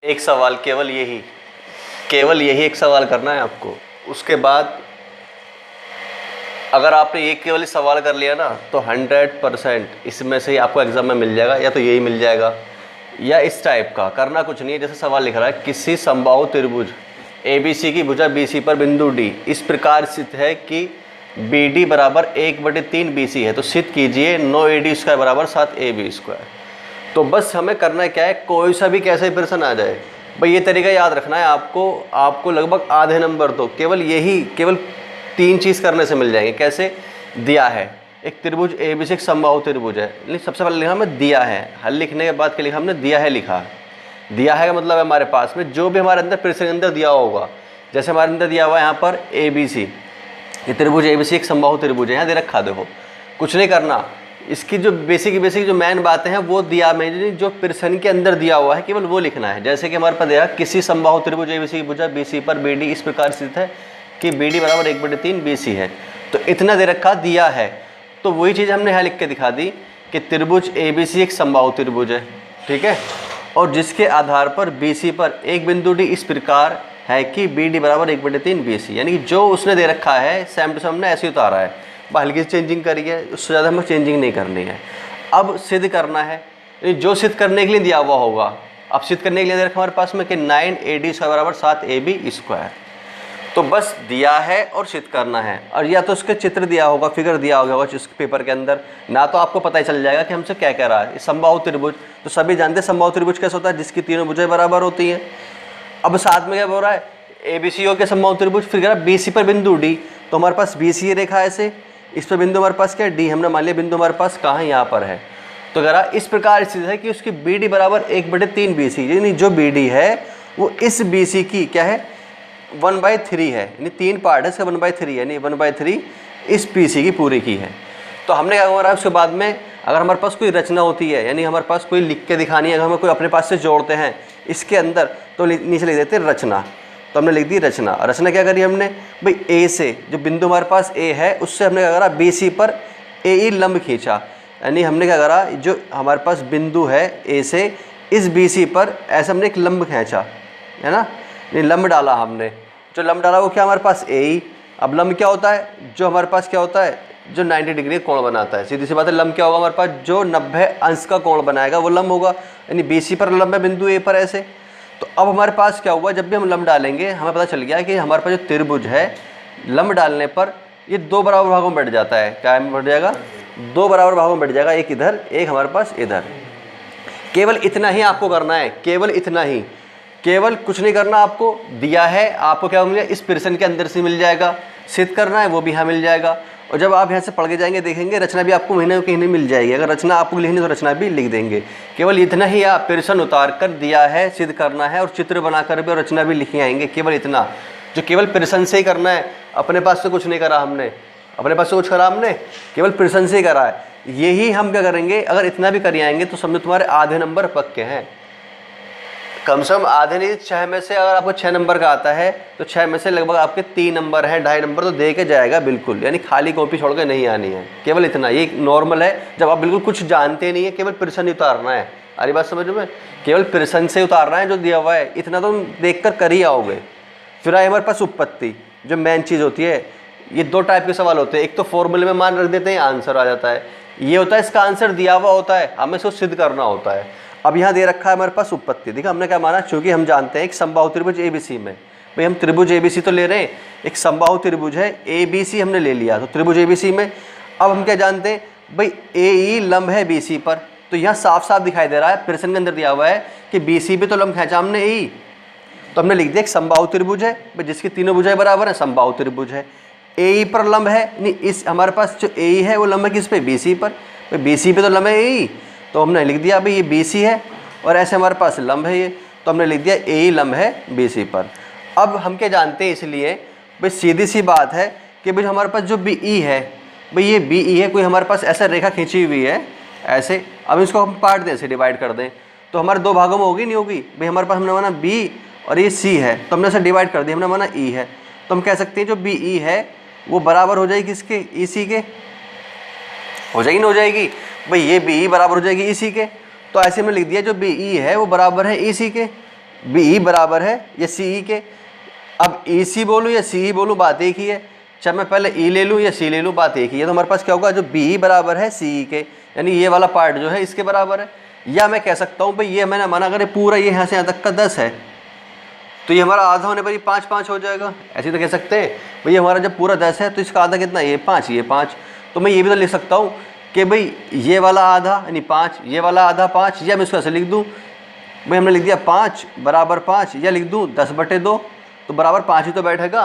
एक सवाल केवल यही एक सवाल करना है आपको। उसके बाद अगर आपने ये केवल सवाल कर लिया ना तो 100% इसमें से ही आपको एग्ज़ाम में मिल जाएगा, या तो यही मिल जाएगा या इस टाइप का। करना कुछ नहीं है, जैसे सवाल लिख रहा है, किसी समबाहु त्रिभुज ABC की भुजा BC पर बिंदु D इस प्रकार स्थित है कि BD बराबर 1/3 BC है, तो सिद्ध कीजिए 9AD² बराबर 7AB²। तो बस हमें करना क्या है, कोई सा भी कैसे भी प्रश्न आ जाए भाई, ये तरीका याद रखना है आपको लगभग आधे नंबर तो केवल 3 चीज़ करने से मिल जाएंगे। कैसे? दिया है एक त्रिभुज ABC एक समबाहु त्रिभुज है, लेकिन सबसे पहले लिखा हमने दिया है, हल लिखने के बाद क्या लिखा हमने, दिया है लिखा। दिया है का मतलब है हमारे पास में जो भी हमारे अंदर प्रश्न के अंदर दिया होगा, जैसे हमारे अंदर दिया हुआ है यहाँ पर ABC, ये त्रिभुज ABC एक समबाहु त्रिभुज है, यहाँ दे रखा। देखो कुछ नहीं करना, इसकी जो बेसिक जो मेन बातें हैं वो दिया में जो प्रश्न के अंदर दिया हुआ है केवल वो लिखना है। जैसे कि हमारे पास दिया किसी समबाहु त्रिभुज ABC की भुजा BC पर BD इस प्रकार स्थित है कि BD बराबर 1/3 BC है, तो इतना दे रखा दिया है। तो वही चीज़ हमने यहाँ लिख के दिखा दी कि त्रिभुज ABC एक समबाहु त्रिभुज है, ठीक है, और जिसके आधार पर BC पर एक बिंदु D इस प्रकार है कि BD बराबर 1/3 BC, यानी कि जो उसने दे रखा है सेम टू सेम हमने ऐसे उतारा है, हल्की सी चेंजिंग करी है, उससे ज़्यादा हमें चेंजिंग नहीं करनी है। अब सिद्ध करना है, जो सिद्ध करने के लिए दिया हुआ होगा, अब सिद्ध करने के लिए दे रखा हमारे पास में कि 9AD² बराबर 7AB²। तो बस दिया है और सिद्ध करना है, और या तो उसके चित्र दिया होगा, फिगर दिया होगा उस पेपर के अंदर, ना तो आपको पता ही चल जाएगा कि हमसे क्या कह रहा है। समबाहु त्रिभुज तो सभी जानते हैं, समबाहु त्रिभुज कैसा होता है, जिसकी तीनों भुजाएं बराबर होती हैं। अब साथ में क्या बोल रहा है, ABCO के समबाहु त्रिभुज, फिर कह रहा है BC पर बिंदु D, तो हमारे पास BC रेखा ऐसे, इस पर बिंदु हमारे पास क्या है D, हमने मान लिया बिंदु हमारे पास कहाँ है, यहाँ पर है। तो कह रहा इस प्रकार स्थित है कि उसकी BD बराबर 1/3 BC, यानी जो BD है वो इस BC की क्या है 1/3 है, यानी 3 पार्ट है इसका 1/3, यानी 1/3 इस BC की पूरी की है। तो हमने क्या करा, उसके बाद में अगर हमारे पास कोई रचना होती है, यानी हमारे पास कोई लिख के दिखानी है, अगर हमें कोई अपने पास से जोड़ते हैं इसके अंदर, तो नीचे लिख देते हैं रचना। तो हमने लिख दी रचना। रचना क्या करी हमने भाई, A से जो बिंदु हमारे पास A है उससे हमने क्या करा, BC पर AE लंब खींचा, यानी हमने क्या करा, जो हमारे पास बिंदु है A से इस BC पर ऐसे हमने एक लंब खींचा, है ना, ये लंब डाला हमने। जो लंब डाला वो क्या हमारे पास AE। अब लंब क्या होता है, जो हमारे पास क्या होता है, जो 90 डिग्री कोण बनाता है। सीधी सी बात है, लंब क्या होगा हमारे पास, जो 90 अंश का कोण बनाएगा वो लंब होगा, यानी BC पर लंब है बिंदु A पर ऐसे। तो अब हमारे पास क्या हुआ, जब भी हम लंब डालेंगे हमें पता चल गया कि हमारे पास जो त्रिभुज है लंब डालने पर ये 2 बराबर भागों में बढ़ जाता है। क्या में बढ़ जाएगा, 2 बराबर भागों में बढ़ जाएगा, एक इधर एक हमारे पास इधर। केवल इतना ही आपको करना है, केवल इतना ही, केवल कुछ नहीं करना। आपको दिया है, आपको क्या मिल जाएगा, इस प्रश्न के अंदर से मिल जाएगा। सिद्ध करना है वो भी यहाँ मिल जाएगा, और जब आप यहाँ से पढ़ के जाएंगे देखेंगे रचना भी आपको महीने कहीं नहीं मिल जाएगी। अगर रचना आपको लिखनी तो रचना भी लिख देंगे। केवल इतना ही आप प्रश्न उतार कर दिया है सिद्ध करना है, और चित्र बनाकर भी और रचना भी लिखे आएंगे। केवल इतना, जो केवल प्रश्न से ही करना है, अपने पास से कुछ नहीं करा हमने, अपने पास से कुछ करा हमने, केवल प्रश्न से ही करा है। यही हम क्या करेंगे, अगर इतना भी कर आएंगे तो समझो तुम्हारे आधे नंबर पक्के हैं। कम से कम आधे नहीं, 6 में से अगर आपको 6 नंबर का आता है तो 6 में से लगभग आपके 3 नंबर हैं, 2.5 नंबर तो दे के जाएगा बिल्कुल, यानी खाली कॉपी छोड़ के नहीं आनी है। केवल इतना, ये नॉर्मल है जब आप बिल्कुल कुछ जानते नहीं है, केवल प्रश्न ही उतारना है। अरे बात समझ में, केवल प्रश्न से उतारना है जो दिया हुआ है, इतना तो देख कर ही आओगे। फिर आए हमारे पास उत्पत्ति, जो मेन चीज़ होती है। ये 2 टाइप के सवाल होते हैं, एक तो फॉर्मूले में मान रख देते हैं, आंसर आ जाता है। ये होता है इसका आंसर दिया हुआ होता है, हमें इसको सिद्ध करना होता है। अब यहाँ दे रखा है हमारे पास उत्पत्ति, देखा हमने क्या माना, क्योंकि हम जानते हैं एक समबाहु त्रिभुज ABC में, भाई हम त्रिभुज ABC तो ले रहे हैं, एक समबाहु त्रिभुज है ABC हमने ले लिया, तो त्रिभुज ABC में अब हम क्या जानते हैं भाई, AE लंब है BC पर। तो यहाँ साफ साफ दिखाई दे रहा है, प्रश्न के अंदर दिया हुआ है कि BC पे तो लंब खींचा हमने AE, तो हमने लिख दिया एक समबाहु त्रिभुज है भाई, जिसकी तीनों भुजाएं बराबर है, समबाहु त्रिभुज है। AE पर लंब है, नहीं इस हमारे पास जो AE है वो लंब है किस पे, BC पर, भाई BC पे तो लंब है AE, तो हमने लिख दिया भाई ये BC है, और ऐसे हमारे पास लंब है ये, तो हमने लिख दिया AE लंब है BC पर। अब हम क्या जानते हैं, इसलिए भाई सीधी सी बात है कि भाई हमारे पास जो BE है, भाई ये BE है, कोई हमारे पास ऐसा रेखा खींची हुई है ऐसे। अब इसको हम पार्ट दें, ऐसे डिवाइड कर दें, तो हमारे 2 भागों में होगी नहीं होगी भाई, हमारे पास हमने माना B और ये C है, तो हमने ऐसे डिवाइड कर दिया, हमने माना E है, तो हम कह सकते हैं जो BE है वो बराबर हो जाएगी किसके, EC के, हो जाएगी ना, हो जाएगी भाई, ये BE बराबर हो जाएगी EC के। तो ऐसे में लिख दिया जो BE है वो बराबर है EC के, बी बराबर है ये सी के। अब ई सी बोलूँ या सी बोलूँ बात एक ही है, चाहे मैं पहले ई ले लूँ या सी ले लूँ बात एक ही है। तो हमारे पास क्या होगा, जो बी बराबर है सी के, यानी ये वाला पार्ट जो है इसके बराबर है। या मैं कह सकता हूँ भाई ये मैंने माना अगर ये पूरा ये यहाँ से यहाँ तक का 10 है तो ये हमारा आधा होने पर ये 5 5 हो जाएगा। ऐसे तो कह सकते हैं भाई हमारा जब पूरा 10 है तो इसका आधा कितना, ये 5 ये 5। तो मैं ये भी तो लिख सकता हूँ कि भाई ये वाला आधा यानी 5, ये वाला आधा 5, या मैं इसको ऐसे लिख दूँ भाई हमने लिख दिया 5 बराबर 5, या लिख दूँ 10/2 तो बराबर 5 ही तो बैठेगा।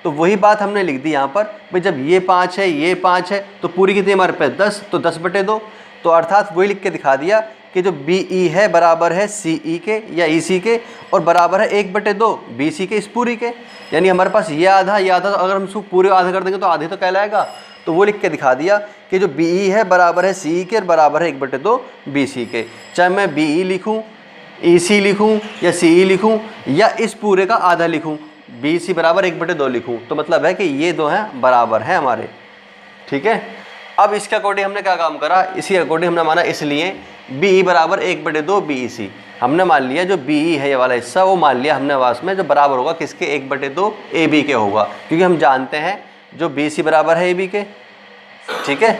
तो वही बात हमने लिख दी यहाँ पर भाई जब ये 5 है ये 5 है तो पूरी कितनी हमारे पास 10, तो 10/2। तो अर्थात वही लिख के दिखा दिया कि जो बी ई है बराबर है सी ई के या ई सी के और बराबर है 1/2 बी सी के इस पूरी के। यानी हमारे पास ये आधा तो अगर हम इसको पूरे आधा कर देंगे तो आधे तो कहलाएगा। तो वो लिख के दिखा दिया कि जो बी ई है बराबर है सी ई के और बराबर है 1/2 बी सी के। चाहे मैं बी ई लिखूँ, ई सी लिखूँ या सी ई लिखूँ या इस पूरे का आधा लिखूँ, बी सी बराबर 1/2 लिखूँ, तो मतलब है कि ये दो हैं बराबर हैं हमारे। ठीक है, अब इसके अकॉर्डिंग हमने क्या काम करा, इसी अकॉर्डिंग हमने माना, इसलिए बी ई बराबर 1/2 बी ई सी हमने मान लिया। जो बी ई है ये वाला हिस्सा वो मान लिया हमने वास में, जो बराबर होगा किसके, 1/2 ए बी के होगा, क्योंकि हम जानते हैं जो बी सी बराबर है ए बी के। ठीक है,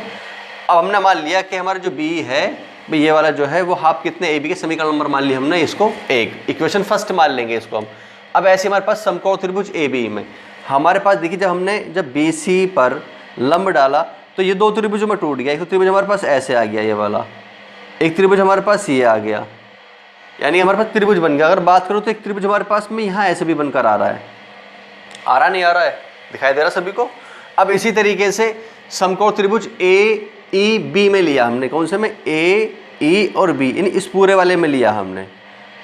अब हमने मान लिया कि हमारा जो बी है भाई ये वाला जो है वो हाफ कितने ए बी के, समीकरण नंबर मान लिया हमने इसको 1, इक्वेशन फर्स्ट मान लेंगे इसको हम। अब ऐसे हमारे पास समकोण त्रिभुज ए बी में हमारे पास देखिए जब बी सी पर लंब डाला तो ये दो त्रिभुजों में टूट गया। एक तो त्रिभुज हमारे पास ऐसे आ गया ये वाला, एक त्रिभुज हमारे पास ये आ गया, यानी हमारे पास त्रिभुज बन गया। अगर बात करूँ तो एक त्रिभुज हमारे पास में यहाँ ऐसे भी बनकर आ रहा है, आ रहा नहीं आ रहा है, दिखाई दे रहा सभी को। अब इसी तरीके से समकोण त्रिभुज ए ई बी में लिया हमने, कौन से में, ए ई और बी, यानी इस पूरे वाले में लिया हमने।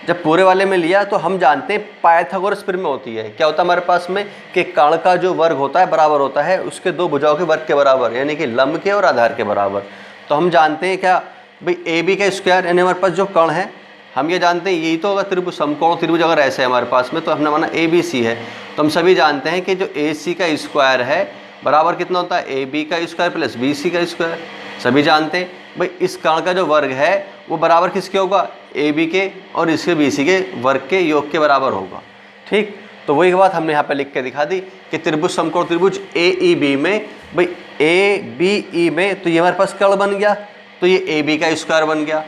जब पूरे वाले में लिया तो हम जानते हैं पाइथागोरस प्रमेय होती है, क्या होता है हमारे पास में कि कर्ण का जो वर्ग होता है बराबर होता है उसके दो भुजाओं के वर्ग के बराबर, यानी कि लंब के और आधार के बराबर। तो हम जानते हैं क्या भाई ए बी का स्क्वायर, यानी हमारे पास जो कर्ण है हम ये जानते हैं यही तो होगा त्रिभुज, समकोण त्रिभुज अगर ऐसे है हमारे पास में तो हमने माना ए बी सी है। तो हम सभी जानते हैं कि जो ए सी का स्क्वायर है बराबर कितना होता है, ए बी का स्क्वायर प्लस बी सी का स्क्वायर। सभी जानते हैं भाई इस कर्ण का जो वर्ग है वो बराबर किसके होगा, ए बी के और इसके बी सी के वर्ग के योग के बराबर होगा। ठीक, तो वही बात हमने यहाँ पे लिख के दिखा दी कि त्रिभुज समकोण त्रिभुज ए ई बी में भाई ए बी ई में तो ये हमारे पास कर्ण बन गया, तो ये ए बी का स्क्वायर बन गया।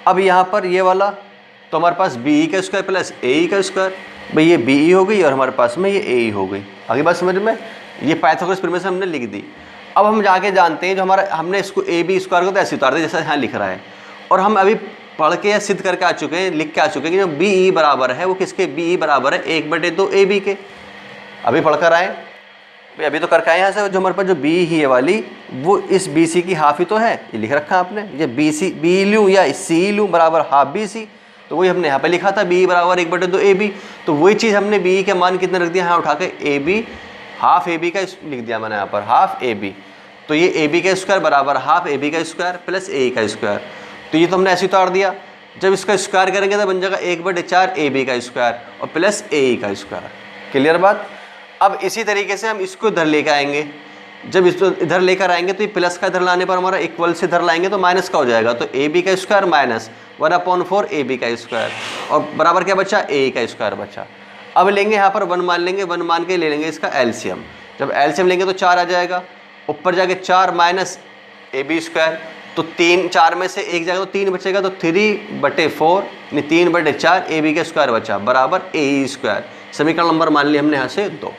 अब यहाँ पर ये वाला तो हमारे पास बी ई का स्क्वायर प्लस ए ई का स्क्वायर, भाई ये बी ई हो गई और हमारे पास में ये ए ई हो गई। आगे बात समझ में, ये पाइथागोरस प्रमेय से हमने लिख दी। अब हम जाके जानते हैं जो हमारा हमने इसको ए बी स्क्वायर को तो ऐसे उतार दिया जैसा यहाँ लिख रहा है, और हम अभी पढ़ के या सिद्ध करके आ चुके हैं, लिख के आ चुके हैं कि जो बी ई बराबर है वो किसके, बी ई बराबर है 1/2 ए बी के। अभी पढ़ कर आए भाई, अभी तो करके आए यहाँ से, जो हमारे पास जो बी ही है वाली वो इस बी सी की हाफ ही तो है, ये लिख रखा है आपने, ये बी सी बी लूँ या सी लूँ बराबर हाफ बी सी, तो वही हमने यहाँ पे लिखा था बी बराबर 1/2 ए बी। तो वही चीज़ हमने बी के मान कितने रख दिया यहाँ उठा के, a b half a b का लिख दिया मैंने यहाँ पर हाफ ए बी। तो ये ए बी का स्क्वायर बराबर हाफ ए बी का स्क्वायर प्लस ए का स्क्वायर, तो ये तो हमने ऐसे उतार दिया। जब इसका स्क्वायर करेंगे तो बन जाएगा 1/4 ए बी का स्क्वायर और प्लस ए का स्क्वायर। क्लियर बात। अब इसी तरीके से हम इसको इधर लेकर आएंगे, जब इसको इधर लेकर आएंगे तो ये प्लस का इधर लाने पर हमारा इक्वल से इधर लाएंगे तो माइनस का हो जाएगा, तो ए बी का स्क्वायर माइनस 1/4 ए बी का स्क्वायर और बराबर क्या बचा, ए का स्क्वायर बचा। अब लेंगे यहाँ पर 1 मान लेंगे, 1 मान के ले लेंगे इसका एलसीएम, जब एलसीएम लेंगे तो 4 आ जाएगा, ऊपर जाके 4 माइनस ए बी स्क्वायर, तो 3 4 में से 1 जाएगा तो 3 बचेगा, तो 3/4 यानी 3/4 ए बी का स्क्वायर बचा बराबर ए ई स्क्वायर। समीकरण नंबर मान लिया हमने यहाँ से 2।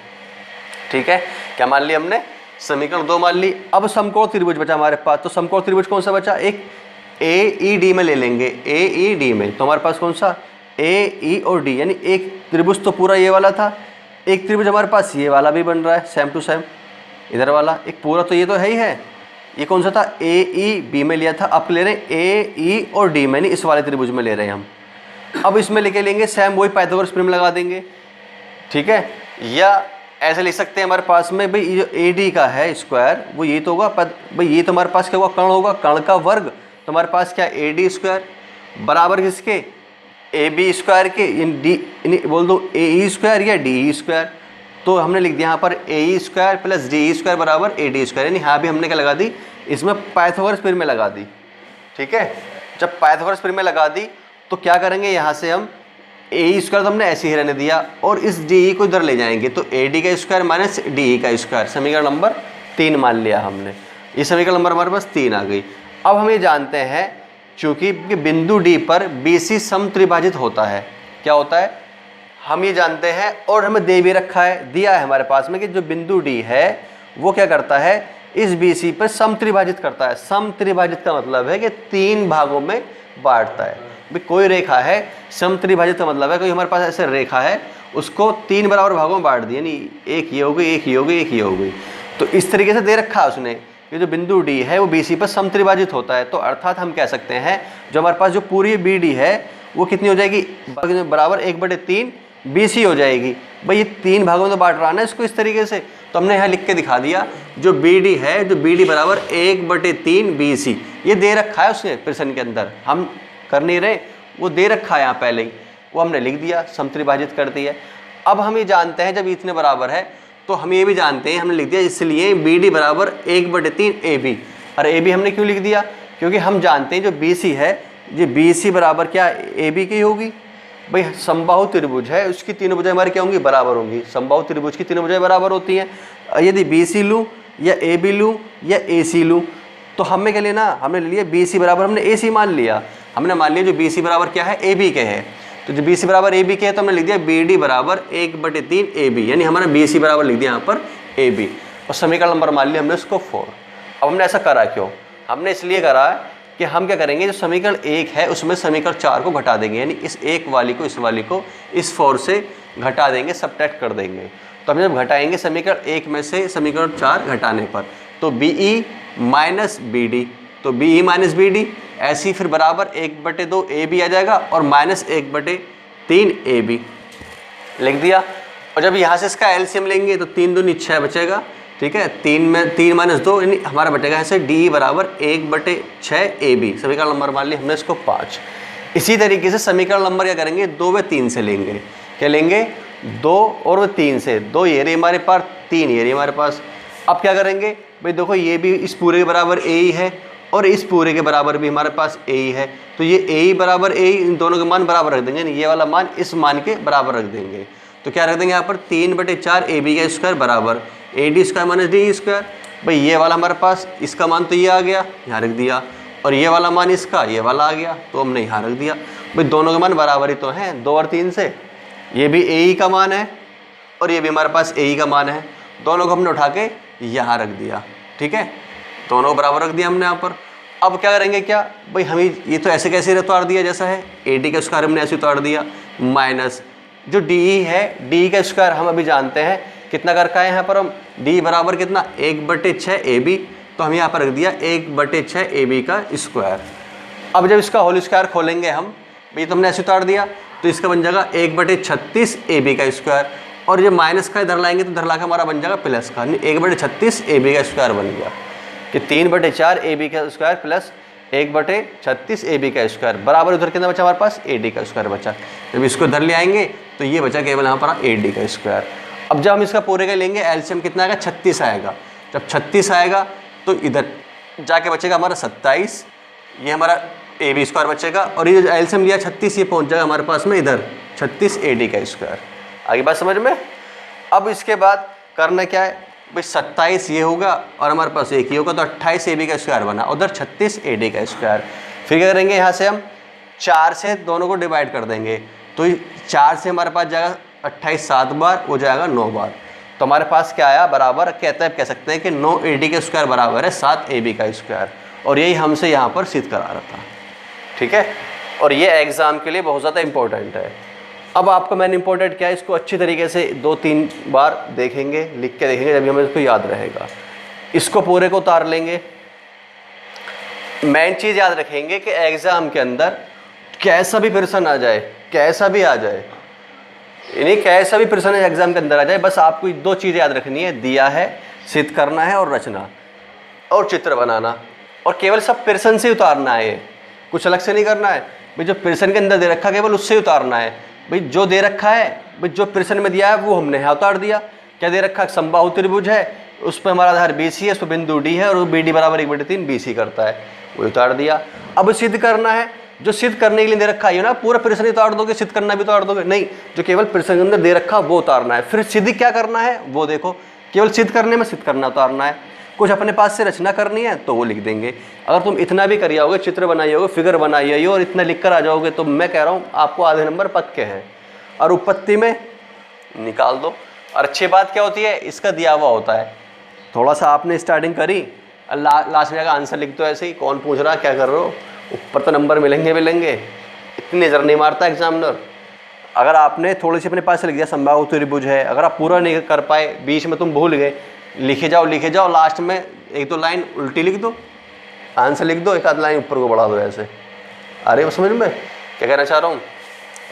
ठीक है, क्या मान लिया हमने, समीकरण 2 मान ली। अब समकोण त्रिभुज बचा हमारे पास, तो समकोण त्रिभुज कौन सा बचा, एक ए ई डी में ले लेंगे, ए ई डी में तो हमारे पास कौन सा, ए ई और डी, यानी एक त्रिभुज तो पूरा ये वाला था, एक त्रिभुज हमारे पास ये वाला भी बन रहा है सेम टू सेम, इधर वाला एक पूरा तो ये तो है ही है। ये कौन सा था, ए ई बी में लिया था, अब ले रहे हैं ए ई और डी में, नहीं इस वाले त्रिभुज में ले रहे हैं हम। अब इसमें लेके लेंगे सेम वही पाइथागोरस प्रमेय लगा देंगे। ठीक है, या ऐसे लिख सकते हैं हमारे पास में भाई ये जो ए डी का है स्क्वायर वो ये तो होगा भाई ये तो हमारे पास क्या होगा, कर्ण होगा, कर्ण का वर्ग तो हमारे पास क्या ए डी स्क्वायर बराबर किसके, ए बी स्क्वायर के, डी बोल दो ए ई स्क्वायर या डी ई स्क्वायर। तो हमने लिख दिया यहाँ पर A E square plus D E square बराबर ए डी स्क्वायर, यानी यहाँ भी हमने क्या लगा दी, इसमें पाइथागोरस प्रमेय लगा दी। ठीक है, जब पाइथागोरस प्रमेय लगा दी तो क्या करेंगे, यहाँ से हम ए स्क्वायर तो हमने ऐसे ही रहने दिया और इस डी को इधर ले जाएंगे तो ए डी का स्क्वायर माइनस डी का स्क्वायर, समीकरण नंबर 3 मान लिया हमने। ये समीकरण नंबर हमारे पास 3 आ गई। अब हम ये जानते हैं चूँकि बिंदु डी पर बी सी समत्रिभाजित होता है, क्या होता है हम ये जानते हैं और हमें दे भी रखा है, दिया है हमारे पास में कि जो बिंदु डी है वो क्या करता है इस बी सी पर समत्रिभाजित करता है। समत्रिभाजित का मतलब है कि 3 भागों में बांटता है। भाई कोई रेखा है समत्रिभाजित का मतलब है कोई हमारे पास ऐसे रेखा है उसको 3 बराबर भागों में बांट दिया, यानी एक ये हो गई, एक ये हो गई, एक ये हो गई। तो इस तरीके से दे रखा है उसने ये जो बिंदु डी है वो बी सी पर समत्रिभाजित होता है। तो अर्थात हम कह सकते हैं जो हमारे पास जो पूरी बी डी है वो कितनी हो जाएगी बराबर 1/3 बी सी हो जाएगी। भाई ये 3 भागों में तो बांट रहा है ना इसको इस तरीके से, तो हमने यहाँ लिख के दिखा दिया जो बी डी है, जो बी डी बराबर 1/3 बी सी, ये दे रखा है उसने प्रश्न के अंदर, हम कर नहीं रहे, वो दे रखा है यहाँ पहले ही, वो हमने लिख दिया, समत्रिभाजित कर दिया। अब हम ये जानते हैं जब इतने बराबर है तो हम ये भी जानते हैं, हमने लिख दिया इसलिए बी डी बराबर 1/3 ए बी। और ए बी हमने क्यों लिख दिया क्योंकि हम जानते हैं जो बी सी है ये बी सी बराबर क्या ए बी की होगी। भाई समबाहु त्रिभुज है उसकी तीनों भुजाएं हमारी क्या होंगी बराबर होंगी, समबाहु त्रिभुज की तीनों भुजाएं बराबर होती हैं। यदि बी सी लूँ या ए बी लूँ या ए सी लूँ तो हमें क्या लेना, हमने ले लिया बी सी बराबर हमने ए सी मान लिया, हमने मान लिया जो बी सी बराबर क्या है ए बी के है, तो जो बी सी बराबर ए बी के है तो हमने लिख दिया बी डी बराबर 1/3 ए बी, यानी हमारा बी सी बराबर लिख दिया यहाँ पर ए बी और समीकरण नंबर मान लिया हमने उसको 4। अब हमने ऐसा करा क्यों, हमने इसलिए करा कि हम क्या करेंगे जो समीकरण 1 है उसमें समीकरण 4 को घटा देंगे, यानी इस 1 वाली को इस वाली को इस 4 से घटा देंगे, सबट्रैक्ट कर देंगे। तो हम जब घटाएंगे समीकरण 1 में से समीकरण 4 घटाने पर तो B E minus B D, तो B E minus B D ऐसी फिर बराबर 1/2 ए बी आ जाएगा और माइनस 1/3 ए बी लिख दिया। और जब यहाँ से इसका एलसीएम लेंगे तो 3 दूनी 6 बचेगा, ठीक है, 3 में 3 माइनस 2 यानी हमारा बचेगा ऐसे डी बराबर 1/6 ए बी, समीकरण नंबर मान लिया हमने इसको 5। इसी तरीके से समीकरण नंबर क्या करेंगे 2 व 3 से लेंगे, क्या लेंगे 2 और 3 से, 2 ये रही हमारे पास 3 ये रही हमारे पास। अब क्या करेंगे भाई देखो ये भी इस पूरे के बराबर ए ही है और इस पूरे के बराबर भी हमारे पास ए ही है, तो ये ए ही बराबर ए ही, इन दोनों के मान बराबर रख देंगे, ये वाला मान इस मान के बराबर रख देंगे। तो क्या रख देंगे यहाँ पर 3/4 ए बी का स्क्वायर बराबर A D square minus D square. भाई ये वाला हमारे पास इसका मान तो ये आ गया यहाँ रख दिया और ये वाला मान इसका ये वाला आ गया तो हमने यहाँ रख दिया। भाई दोनों के मान बराबर ही तो हैं 2 और 3 से, ये भी ए ही का मान है और ये भी हमारे पास ए ही का मान है, दोनों को हमने उठा के यहाँ रख दिया, ठीक है, दोनों को बराबर रख दिया हमने यहाँ पर। अब क्या करेंगे क्या भाई हमें ये तो ऐसे कैसे उतार दिया जैसा है ए डी का स्क्वायर हमने ऐसे उतार दिया माइनस जो डी ई है डी का स्क्वायर हम अभी जानते हैं कितना कर का है यहाँ पर हम डी बराबर कितना 1/6 ए बी, तो हम यहाँ पर रख दिया 1/6 ए बी का स्क्वायर। अब जब इसका होल स्क्वायर खोलेंगे हम भाई तो हमने ऐसे उतार दिया तो इसका बन जाएगा 1/36 ए बी का स्क्वायर और जब माइनस का इधर लाएंगे तो इधर ला के हमारा बन जाएगा प्लस का, 1/36 ए बी का स्क्वायर बन गया कि 3/4 ए बी का स्क्वायर प्लस 1/36 ए बी का स्क्वायर बराबर उधर कितना बचा हमारे पास ए डी का स्क्वायर बचा। जब इसको इधर ले आएंगे तो ये बचा केवल यहाँ पर ए डी का स्क्वायर। अब जब हम इसका पूरे का लेंगे एलसीएम कितना आएगा 36 आएगा, जब 36 आएगा तो इधर जाके बचेगा हमारा 27, ये हमारा ए बी स्क्वायर बचेगा और ये जो एलसीएम लिया 36 ये पहुँच जाएगा हमारे पास में इधर 36 ए डी का स्क्वायर। आगे बात समझ में। अब इसके बाद करना क्या है भाई 27 ये होगा और हमारे पास एक ही होगा तो 28 ए बी का स्क्वायर बना, उधर 36 ए डी का स्क्वायर। फिर क्या करेंगे यहाँ से हम 4 से दोनों को डिवाइड कर देंगे तो 4 से हमारे पास जाएगा 28 7 बार हो जाएगा 9 बार, तो हमारे पास क्या आया बराबर कहते हैं कह सकते हैं कि 9 ए डी का स्क्वायर बराबर है 7 ए बी का स्क्वायर, और यही हमसे यहाँ पर सिद्ध करा रहा था, ठीक है। और ये एग्ज़ाम के लिए बहुत ज़्यादा इंपॉर्टेंट है। अब आपका मेन इंपॉर्टेंट क्या है, इसको अच्छी तरीके से 2-3 बार देखेंगे, लिख के देखेंगे, जब हमें इसको याद रहेगा। इसको पूरे को उतार लेंगे। मेन चीज़ याद रखेंगे कि एग्ज़ाम के अंदर कैसा भी प्रश्न आ जाए, कैसा भी आ जाए, यानी कैसा भी प्रश्न एग्ज़ाम के अंदर आ जाए, बस आपको 2 चीज़ें याद रखनी है, दिया है, सिद्ध करना है और रचना और चित्र बनाना, और केवल सब प्रश्न से उतारना है, कुछ अलग से नहीं करना है। भाई जो प्रश्न के अंदर दे रखा है केवल उससे उतारना है। भाई जो दे रखा है, भाई जो प्रश्न में दिया है वो हमने यहाँ उतार दिया। क्या दे रखा है, समबाहु त्रिभुज है, उस पर हमारा आधार बी सी है, उस पर बिंदु डी है और वो बी डी बराबर 1/3 बी सी करता है, वो उतार दिया। अब सिद्ध करना है जो सिद्ध करने के लिए दे रखा है ना, पूरा प्रश्न ही उतार दोगे, सिद्ध करना भी उतार दोगे नहीं, जो केवल प्रश्न के अंदर दे रखा वो उतारना है। फिर सिद्ध क्या करना है वो देखो, केवल सिद्ध करने में सिद्ध करना उतारना है। कुछ अपने पास से रचना करनी है तो वो लिख देंगे। अगर तुम इतना भी करिए होगे, चित्र बनाइए होगे, फिगर बनाइए और इतना लिख कर आ जाओगे, तो मैं कह रहा हूँ आपको आधे नंबर पक्के हैं। और उपपत्ति में निकाल दो। और अच्छी बात क्या होती है, इसका दिया हुआ होता है, थोड़ा सा आपने स्टार्टिंग करी, लास्ट में आंसर लिख दो ऐसे ही, कौन पूछ रहा क्या कर रहे हो, ऊपर तो नंबर मिलेंगे। इतनी नज़र नहीं मारता एग्जामिनर। अगर आपने थोड़ी सी अपने पास से लिख दिया समबाहु त्रिभुज है, अगर आप पूरा नहीं कर पाए, बीच में तुम भूल गए, लिखे जाओ, लास्ट में एक दो लाइन उल्टी लिख दो, आंसर लिख दो, एक आध लाइन ऊपर को बढ़ा दो ऐसे। अरे वो समझ में क्या कहना चाह रहा हूँ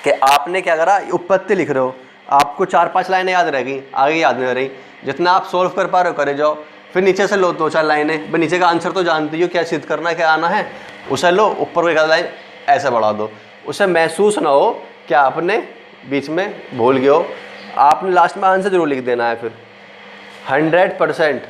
कि आपने क्या करा, उपपत्ति लिख रहे हो, आपको 4-5 लाइनें याद रहेगी, आगे याद नहीं रही। जितना आप सोल्व कर पा रहे हो करे जाओ, फिर नीचे से लो 2-4 लाइनें, भाई नीचे का आंसर तो जानती हो क्या सिद्ध करना है, क्या आना है, उसे लो, ऊपर को एक आध लाइन ऐसे बढ़ा दो, उसे महसूस ना हो कि आपने बीच में भूल गए हो। आपने लास्ट में आंसर जरूर लिख देना है। फिर 100%